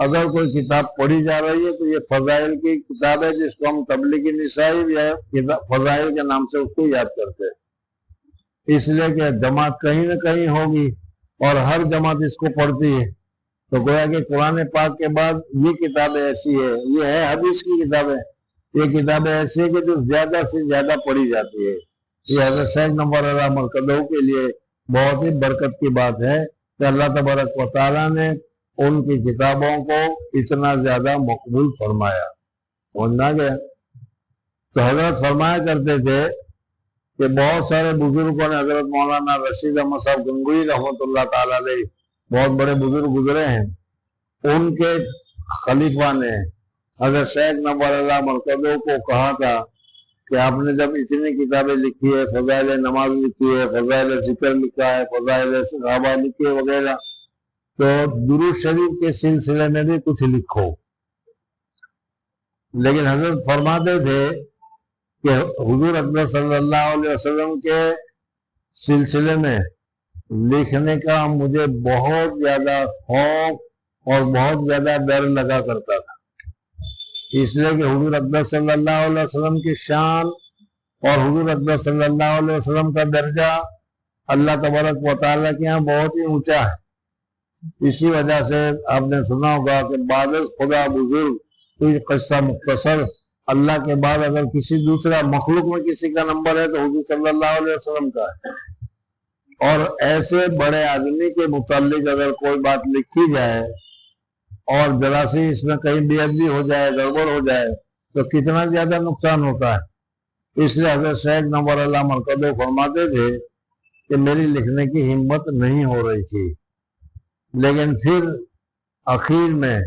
اگر کوئی کتاب پڑھی جا رہی ہے تو یہ فضائل کی کتاب ہے، جس کو ہم تبلیغی نسائی یا فضائل کے نام سے اس کو یاد کرتے ہیں. اس لیے کہ جماعت کہیں نہ کہیں ہوگی اور ہر جماعت اس کو پڑھتی ہے. تو گویا کہ قرآن پاک کے بعد یہ کتابیں ایسی ہے، یہ ہے حدیث کی کتابیں، یہ کتابیں ایسی ہے کہ جو زیادہ سے زیادہ پڑھی جاتی ہے. یہ حضرت شیخ نور اللہ مرکزی کے لیے بہت ہی برکت کی بات ہے کہ اللہ تبارک و تعالیٰ نے ان کی کتابوں کو اتنا زیادہ مقبول فرمایا. سمجھنا گیا؟ تو حضرت فرمایا کرتے تھے کہ بہت سارے بزرگوں نے، حضرت مولانا رشید احمد صاحب گنگوئی رحمۃ اللہ تعالیٰ علیہ بہت بڑے بزرگ گزرے ہیں، ان کے خلیفہ نے حضرت شیخ نور اللہ مرکزی کو کہا تھا کہ آپ نے جب اتنی کتابیں لکھی ہے، فضائل نماز لکھی ہے، فضائل ذکر لکھا ہے، فضائل صحابہ لکھے وغیرہ، تو درود شریف کے سلسلے میں بھی کچھ لکھو. لیکن حضرت فرماتے تھے کہ حضور اکبر صلی اللہ علیہ وسلم کے سلسلے میں لکھنے کا مجھے بہت زیادہ خوف اور بہت زیادہ ڈر لگا کرتا تھا. اس لیے کہ حضور اکبر صلی اللہ علیہ وسلم کی شان اور حضور اکبر صلی اللہ علیہ وسلم کا درجہ اللہ تبارک و تعالیٰ کے یہاں بہت ہی اونچا ہے. اسی وجہ سے آپ نے سنا ہوگا کہ بعد خدا بزرگ کوئی قصہ مختصر، اللہ کے بعد اگر کسی دوسرا مخلوق میں کسی کا نمبر ہے تو حضور صلی اللہ علیہ وسلم کا ہے. اور ایسے بڑے آدمی کے متعلق اگر کوئی بات لکھی جائے اور ذرا سی اس میں کہیں بے ادبی ہو جائے، گڑبڑ ہو جائے تو کتنا زیادہ نقصان ہوتا ہے. اس لیے حضرت شیخ نور اللہ مرکزی فرماتے تھے کہ میری لکھنے کی ہمت نہیں ہو رہی تھی، لیکن پھر اخیر میں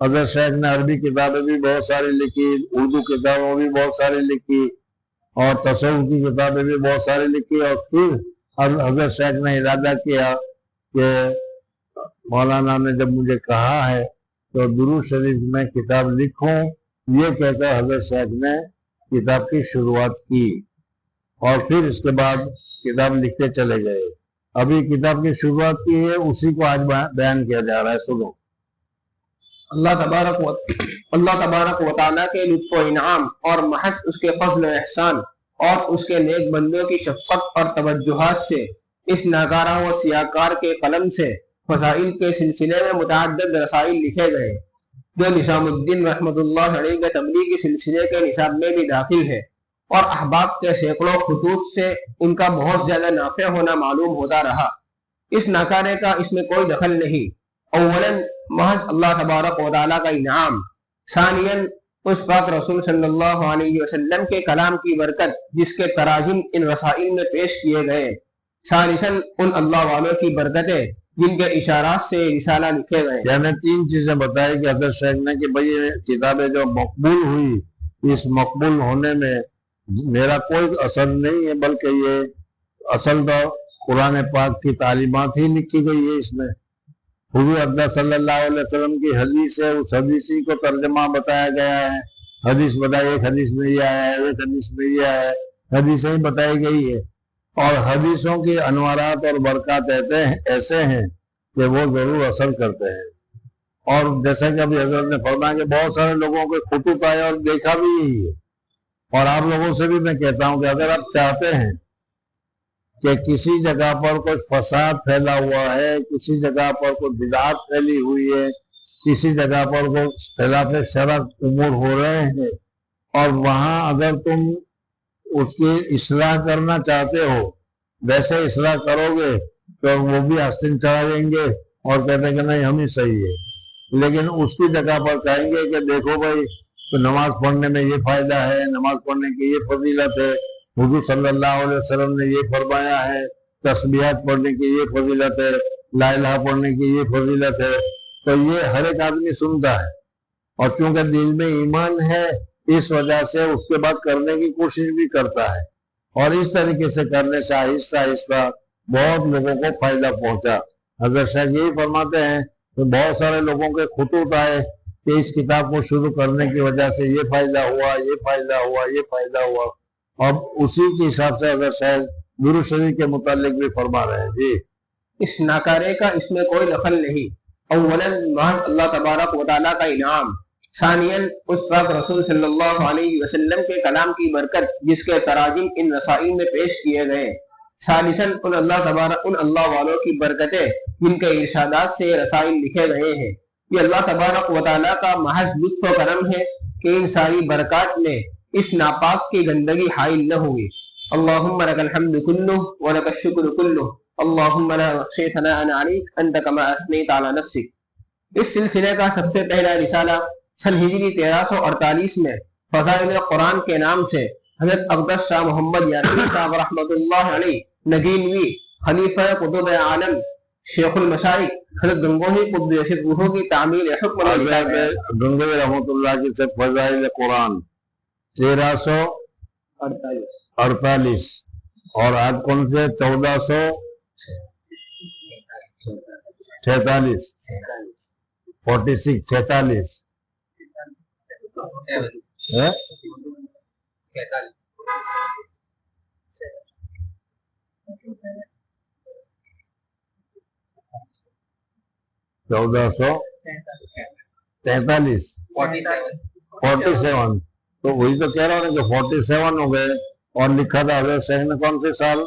حضرت شیخ نے عربی کتابیں بھی بہت ساری لکھی، اردو کتابیں بھی بہت ساری لکھی اور تصوف کی کتابیں بھی بہت ساری لکھی. اور پھر حضرت شیخ نے ارادہ کیا کہ مولانا نے جب مجھے کہا ہے تو درود شریف میں کتاب لکھوں، یہ کہہ کر حضرت شیخ نے کتاب کی شروعات کی اور پھر اس کے بعد کتاب لکھتے چلے گئے. ابھی کتاب کی شروعات کی ہے، اسی کو آج بیان کیا جا رہا ہے. سنو. اللہ تبارک و تعالیٰ کے لطف و انعام اور محض اس کے فضل و احسان اور اس کے نیک بندوں کی شفقت اور توجہات سے اس ناکارہ و سیاکار کے قلم سے فضائل کے سلسلے میں متعدد رسائل لکھے گئے، جو نظام الدین رحمۃ اللہ علیہ کے تبلیغی سلسلے کے نصاب میں بھی داخل ہے، اور احباب کے سینکڑوں خطوط سے ان کا بہت زیادہ نافع ہونا معلوم ہوتا رہا. اس ناکارے کا اس میں کوئی دخل نہیں. اولاً محض اللہ تبارک و تعالیٰ کا انعام، ثانیاً اس پاک رسول صلی اللہ علیہ وسلم کے کلام کی برکت جس کے تراجم ان رسائل میں پیش کیے گئے، ثالثاً ان اللہ والوں کی برکتیں جن کے اشارات سے رسالہ لکھے گئے. یعنی تین چیزیں بتائی کہ حضرت شیخ نے کہ بھئی یہ کتابیں جو مقبول ہوئی، اس مقبول ہونے میں میرا کوئی اثر نہیں ہے، بلکہ یہ اصل تو قرآن پاک کی تعلیمات ہی لکھی گئی ہے. اس میں حضور اکبر صلی اللہ علیہ وسلم کی حدیث ہے، اس حدیثی کو ترجمہ بتایا گیا ہے. حدیث بتائی، ایک حدیث میں یہ آیا ہے، ایک حدیث میں یہ آیا ہے، حدیثیں بتائی گئی ہے. اور حدیثوں کی انوارات اور برکات ایسے ہیں کہ وہ ضرور اثر کرتے ہیں. اور جیسا کہ ابھی حضرت نے فرمایا کہ بہت سارے لوگوں کے خطوط آئے اور دیکھا بھی یہی ہے. اور آپ لوگوں سے بھی میں کہتا ہوں کہ اگر آپ چاہتے ہیں کہ کسی جگہ پر کوئی فساد پھیلا ہوا ہے، کسی جگہ پر کوئی بدعت پھیلی ہوئی ہے، کسی جگہ پر کوئی خلاف شرع امور ہو رہے ہیں، اور وہاں اگر تم اس کی اصلاح کرنا چاہتے ہو، ویسے اصلاح کرو گے تو وہ بھی آستین چڑھا دیں گے اور کہتے ہیں کہ نہیں ہم ہی صحیح ہے. لیکن اس کی جگہ پر کہیں گے کہ دیکھو بھائی تو نماز پڑھنے میں یہ فائدہ ہے، نماز پڑھنے کی یہ فضیلت ہے، حضور صلی اللہ علیہ وسلم نے یہ فرمایا ہے، تسبیحات پڑھنے کی یہ فضیلت ہے، لا الہ پڑھنے کی یہ فضیلت ہے، تو یہ ہر ایک آدمی سنتا ہے. اور چونکہ دل میں ایمان ہے اس وجہ سے اس کے بعد کرنے کی کوشش بھی کرتا ہے. اور اس طریقے سے کرنے سے آہستہ آہستہ بہت لوگوں کو فائدہ پہنچا۔ حضرت شیخ یہی فرماتے ہیں کہ بہت سارے لوگوں کے خطوط آئے کہ اس کتاب کو شروع کرنے کی وجہ سے یہ فائدہ ہوا، یہ فائدہ ہوا، یہ فائدہ ہوا، اب اسی کے حساب سے حضرت شیخ درود شریف کے متعلق بھی فرما رہے ہیں۔ جی اس ناکارے کا اس میں کوئی دخل نہیں۔ اولاً محض اللہ تبارک و تعالیٰ کا انعام، ثانیاً اس پاک رسول صلی اللہ علیہ وسلم کے کلام کی برکت جس کے تراجم ان رسائل میں پیش کیے گئے، ثالثاً ان اللہ والوں کی برکتیں جن کے ارشادات سے رسائل لکھے گئے ہیں۔ یہ اللہ تبارک و تعالیٰ کا محض لطف و کرم ہے کہ ان ساری برکات میں اس ناپاک کی گندگی حائل نہ ہوئی۔ اللہم لک الحمد کلہ ولک الشکر کلہ اللہم لا احصی ثناء علیک انت کما اثنیت علی نفسک۔ اس سلسلے کا سب سے پہلا رسالہ سن ہجری 1348 میں فضائل قرآن کے نام سے حضرت اقدس شاہ محمد یاسین صاحب رحمۃ اللہ علیہ نگینوی خلیفہ قطب عالم شیخ المشائخ حضرت گنگوہی قدس روحہ کی تعمیل حکم میں لکھا گیا۔ گنگوہی رحمۃ اللہ کی سے فضائل قرآن 1348 اور آج کون سے 1446 47 تو وہی تو کہہ رہا ہوں کہ 47 ہو گئے، اور لکھا تھا حضرت شیخ نے کون سے سال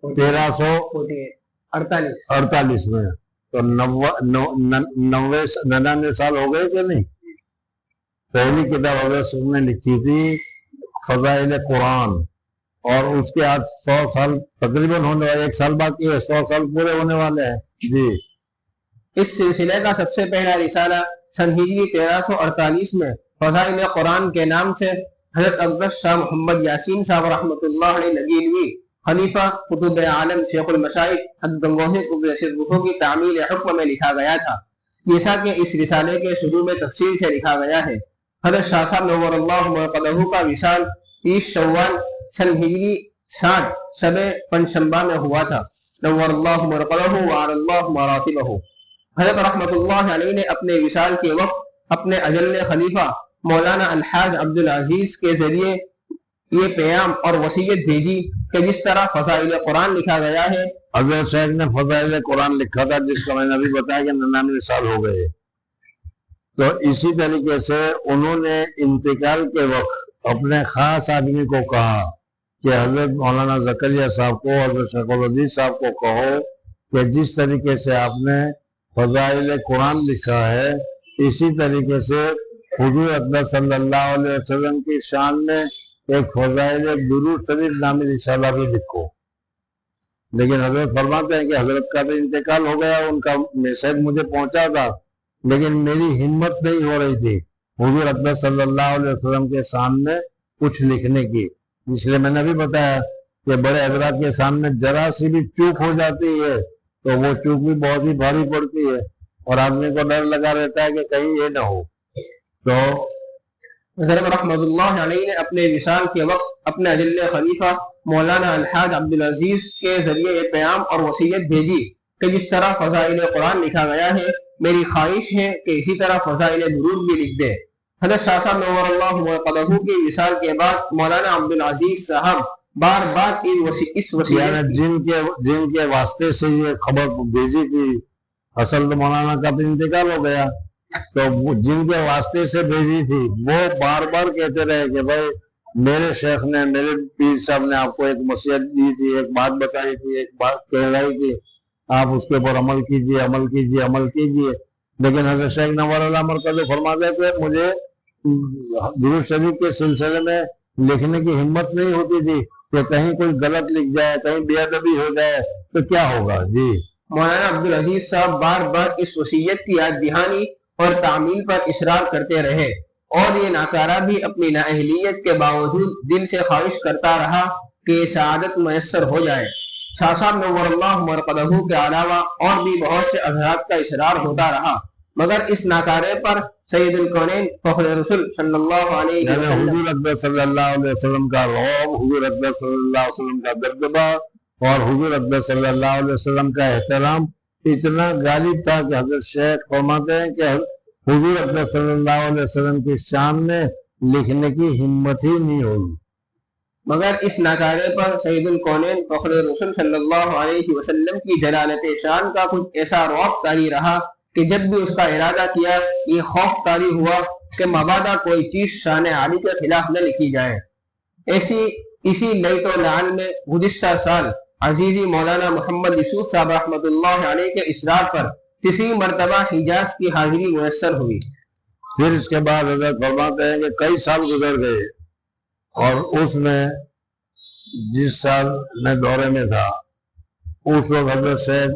1348 میں، تو 99 سال ہو گئے کہ نہیں؟ پہلی کتاب حضرت شیخ نے لکھی تھی فضائل قرآن، اور اس کے آج 100 سال تقریباً ہونے والے، 1 سال باقی ہے، 100 سال پورے ہونے والے ہیں۔ جی اس سلسلے کا سب سے پہلا رسالہ سن ہجری 1348 میں فضائل قرآن کے نام سے حضرت اقدس شاہ محمد یاسین صاحب رحمۃ اللہ علیہ نگینوی خلیفہ قطب عالم شیخ المشائخ حضرت گنگوہی قدس روحہ کی تعمیل حکم میں لکھا گیا تھا، جیسا کہ اس رسالے کے شروع میں تفصیل سے لکھا گیا ہے۔ حضرت شاہ صاحب نور اللہ مرقدہ کا وصال 30 شوال سن ہجری 60 شب پنجشنبہ میں ہوا تھا۔ نور اللہ مرقدہ وعلی اللہ مراتبہ۔ حضرت رحمۃ اللہ علیہ نے اپنے وصال کے وقت اپنے اجل خلیفہ مولانا الحاج عبدالعزیز کے ذریعے یہ پیام اور وصیت بھیجی کہ جس طرح فضائل قرآن لکھا گیا ہے۔ حضرت شیخ نے فضائل قرآن لکھا تھا جس کا میں نے ابھی بتایا کہ 99 سال ہو گئے، تو اسی طریقے سے انہوں نے انتقال کے وقت اپنے خاص آدمی کو کہا کہ حضرت مولانا زکریا صاحب کو، حضرت شیخ العزیز صاحب کو کہو کہ جس طریقے سے آپ نے فضائل قرآن لکھا ہے، اسی طریقے سے حضور اقدس صلی اللہ علیہ وسلم کی شان میں ایک فضائل درود شریف نامی رسالہ بھی لکھو۔ لیکن حضرت فرماتے ہیں کہ حضرت کا تو انتقال ہو گیا، ان کا میسج مجھے پہنچا تھا، لیکن میری ہمت نہیں ہو رہی تھی حضور اقدس صلی اللہ علیہ وسلم کے سامنے کچھ لکھنے کی، اس لیے میں نے بھی بتایا کہ بڑے حضرات کے سامنے ذرا سی بھی چوک ہو جاتی ہے تو وہ چوک بھی بہت ہی بھاری پڑتی ہے، اور آدمی کو ڈر لگا رہتا ہے کہ کہیں یہ نہ ہو۔ تو حضرت رحمۃ اللہ علیہ نے اپنے وصال کے وقت اپنے اجل خلیفہ مولانا الحاج عبدالعزیز کے ذریعے یہ پیام اور وصیت بھیجی کہ جس طرح فضائل قرآن لکھا گیا ہے، میری خواہش ہے کہ اسی طرح فضائل درود بھی لکھ دے۔ حضرت شاہ صاحب نور اللہ مرقدہ کی وصال کے بعد مولانا عبدالعزیز صاحب بار بار اس وصیت جن کے واسطے سے یہ خبر بھیجی تھی، اصل تو مولانا کا تو انتقال ہو گیا، تو جن کے واسطے سے بھیجی تھی وہ بار بار کہتے رہے کہ بھائی میرے شیخ نے، میرے پیر صاحب نے آپ کو ایک وصیت دی تھی، ایک بات بتائی تھی، ایک بات کہلائی تھی، آپ اس کے اوپر عمل کیجئے، عمل کیجئے، عمل کیجئے۔ لیکن حضرت شیخ نور اللہ مرقدہ فرماتے تھے مجھے درود شریف کے سلسلے میں لکھنے کی ہمت نہیں ہوتی تھی کہ کہیں کوئی غلط لکھ جائے، کہیں بے ادبی ہو جائے تو کیا ہوگا۔ جی مولانا عبدالعزیز صاحب بار بار اس وصیت کی یاد دہانی اور تعمیل پر اصرار کرتے رہے، اور یہ ناکارہ بھی اپنی نااہلیت کے باوجود دل سے خواہش کرتا رہا کہ یہ سعادت میسر ہو جائے۔ شاہ صاحب نور اللہ مرقدہ کے علاوہ اور بھی بہت سے حضرات کا اصرار ہوتا رہا، مگر اس ناکارے پر سید الکونین فخر رسول صلی اللہ علیہ وسلم، حضور اقدس صلی اللہ علیہ وسلم کا رعب، حضور اقدس صلی اللہ علیہ وسلم کا دبدبہ اور حضور اقدس صلی اللہ علیہ وسلم کا احترام اتنا غالب تھا کہ حضرت شیخ فرماتے ہیں کہ حضور اقدس صلی اللہ علیہ وسلم کی شان میں لکھنے کی ہمت ہی نہیں ہوئی. مگر اس ناکارے پر سید الکونین فخر رسول صلی اللہ علیہ وسلم کی جلالت شان کا کچھ ایسا رعب طاری رہا کہ جب بھی اس کا ارادہ کیا یہ خوف طاری ہوا کہ مبادا کوئی چیز شان عالی کے خلاف نہ لکھی جائے. اسی لیت و لعل میں گزشتہ سال عزیزی مولانا محمد یوسف صاحب رحمۃ اللہ علیہ کے اصرار پر تیسری مرتبہ حجاز کی حاضری میسر ہوئی. پھر اس کے بعد حضرت فرماتے ہیں کہ کئی سال گزر گئے اور اس میں جس سال میں دورے میں تھا اس وقت حضرت شیخ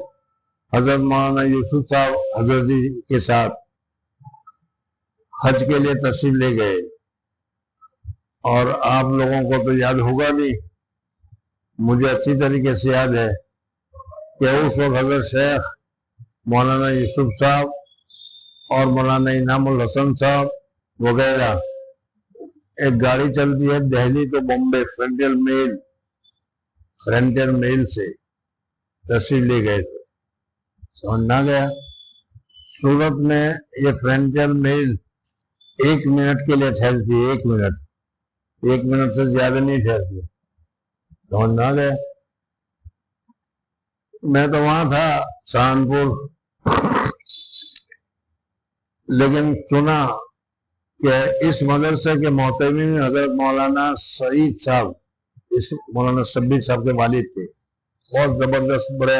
حضرت مولانا یوسف صاحب حضرت جی کے ساتھ حج کے لیے تشریف لے گئے. اور آپ لوگوں کو تو یاد ہوگا نہیں, مجھے اچھی طریقے سے یاد ہے کہ اس وقت حضرت شیخ مولانا یوسف صاحب اور مولانا انعام الحسن صاحب وغیرہ ایک گاڑی چلتی ہے دہلی تو بمبے فرنٹیئر میل سے تشریف لے گئے تھے. سمجھ نہ گیا. سورت میں یہ فرنٹیئر میل 1 منٹ کے لیے ٹھہرتی ہے, 1 منٹ سے زیادہ نہیں ٹھہرتی. سمجھ نہ گیا. میں تو وہاں تھا سہارنپور, لیکن سنا کہ اس مدرسے کے محتمم حضرت مولانا سعید صاحب, اس مولانا شبیر صاحب کے والد تھے. بہت زبردست, بڑے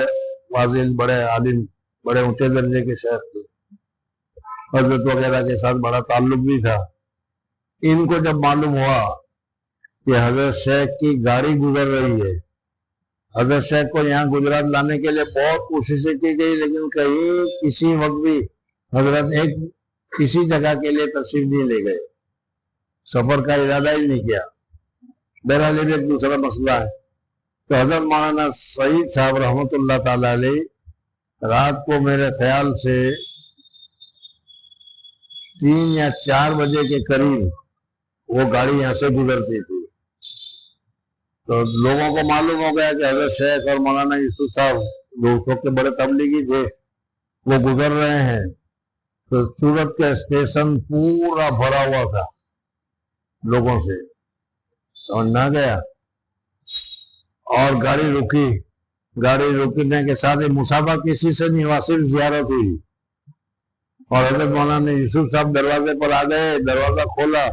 فاضل, بڑے عالم, بڑے اونچے درجے کے شیخ تھے. حضرت وغیرہ کے ساتھ بڑا تعلق بھی تھا. ان کو جب معلوم ہوا کہ حضرت شیخ کی گاڑی گزر رہی ہے, حضرت شیخ کو یہاں گجرات لانے کے لیے بہت کوششیں کی گئی, لیکن کہیں کسی وقت بھی حضرت ایک کسی جگہ کے لیے تشریف نہیں لے گئے, سفر کا ارادہ ہی نہیں کیا. بہرحال یہ ایک دوسرا مسئلہ ہے. تو حضرت مولانا سعید صاحب رحمۃ اللہ تعالی علیہ رات کو میرے خیال سے 3 یا 4 بجے کے قریب وہ گاڑی یہاں سے گزرتی تھی. تو لوگوں کو معلوم ہو گیا کہ حضرت شیخ اور مولانا یوسف صاحب جو اس وقت کے بڑے تبلیغی تھے وہ گزر رہے ہیں. تو سورت کا اسٹیشن پورا بھرا ہوا تھا لوگوں سے. سمجھ نہ گیا. اور گاڑی رکنے کے ساتھ ہی مسافہ کسی سے نہیں ہوا, صرف زیارت ہوئی. اور حضرت مولانا یوسف صاحب دروازے پر آ گئے, دروازہ کھولا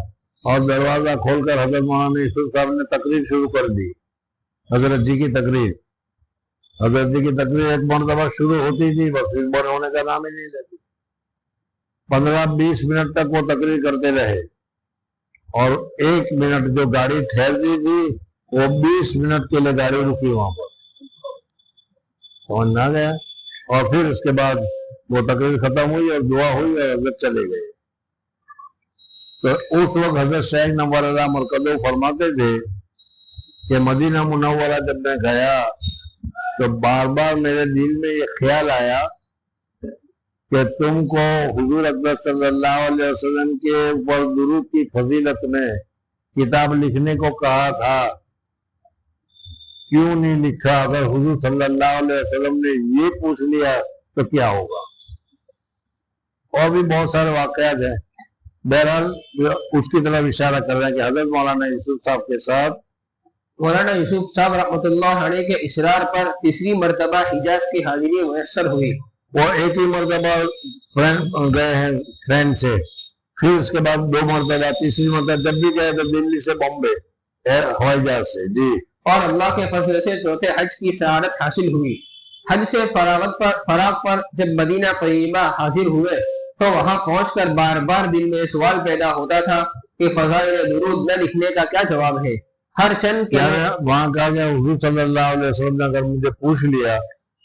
اور دروازہ کھول کر حضرت مولانا یوسف صاحب نے تقریر شروع کر دی. حضرت جی کی تقریر ایک مرتبہ شروع ہوتی تھی, بس پھر بڑے ہونے کا نام ہی نہیں لیتی. 15-20 منٹ تک وہ تقریر کرتے رہے, اور 1 منٹ جو گاڑی ٹھہرتی تھی وہ 20 منٹ کے لیے گاڑی رکی وہاں پر. پہنچ نہ گیا. اور پھر اس کے بعد وہ تقریر ختم ہوئی اور دعا ہوئی اور حضرت چلے گئے. تو اس وقت حضرت شیخ نور اللہ مرکزو فرماتے تھے کہ مدینہ منورہ جب میں گیا تو بار بار میرے دل میں یہ خیال آیا کہ تم کو حضور اقدس صلی اللہ علیہ وسلم کے اوپر درود کی فضیلت میں کتاب لکھنے کو کہا تھا, کیوں نہیں لکھا؟ اگر حضور صلی اللہ علیہ وسلم نے یہ پوچھ لیا تو کیا ہوگا؟ اور بھی بہت سارے واقعات ہیں. بہرحال اس کی طرف اشارہ کر رہے ہیں کہ حضرت مولانا یوسف صاحب کے ساتھ مولانا یوسف صاحب رحمۃ اللہ علیہ کے اصرار پر تیسری مرتبہ حجاز کی حاضری میسر ہوئی. وہ ایک ہی مرتبہ گئے ہیں ٹرین سے, پھر اس کے بعد 2 مرتبہ, تیسری مرتبہ جب بھی گئے تو دلی سے بمبے ہوائی جہاز سے. جی. اور اللہ کے فضل سے چوتھے حج کی سعادت حاصل ہوئی. حج سے فراغ پر جب مدینہ طیبہ حاضر ہوئے تو وہاں پہنچ کر بار بار دل میں سوال پیدا ہوتا تھا کہ فضائل درود نہ لکھنے کا کیا جواب ہے. ہر چند کے وہاں کہا گیا حضور صلی اللہ علیہ وسلم نے اگر مجھے پوچھ لیا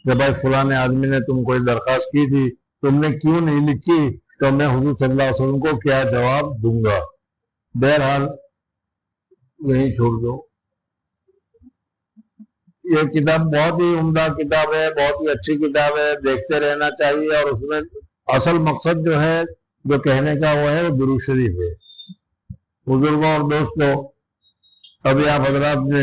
کہ بھائی فلاں آدمی نے تم کو درخواست کی تھی, تم نے کیوں نہیں لکھی, تو میں حضور صلی اللہ علیہ وسلم کو کیا جواب دوں گا. بہرحال یہی چھوڑ دو. یہ کتاب بہت ہی عمدہ کتاب ہے, بہت ہی اچھی کتاب ہے, دیکھتے رہنا چاہیے. اور اس میں اصل مقصد جو ہے جو کہنے کا وہ ہے وہ درود شریف ہے. بزرگوں اور دوستوں, ابھی آپ حضرات نے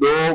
2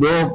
2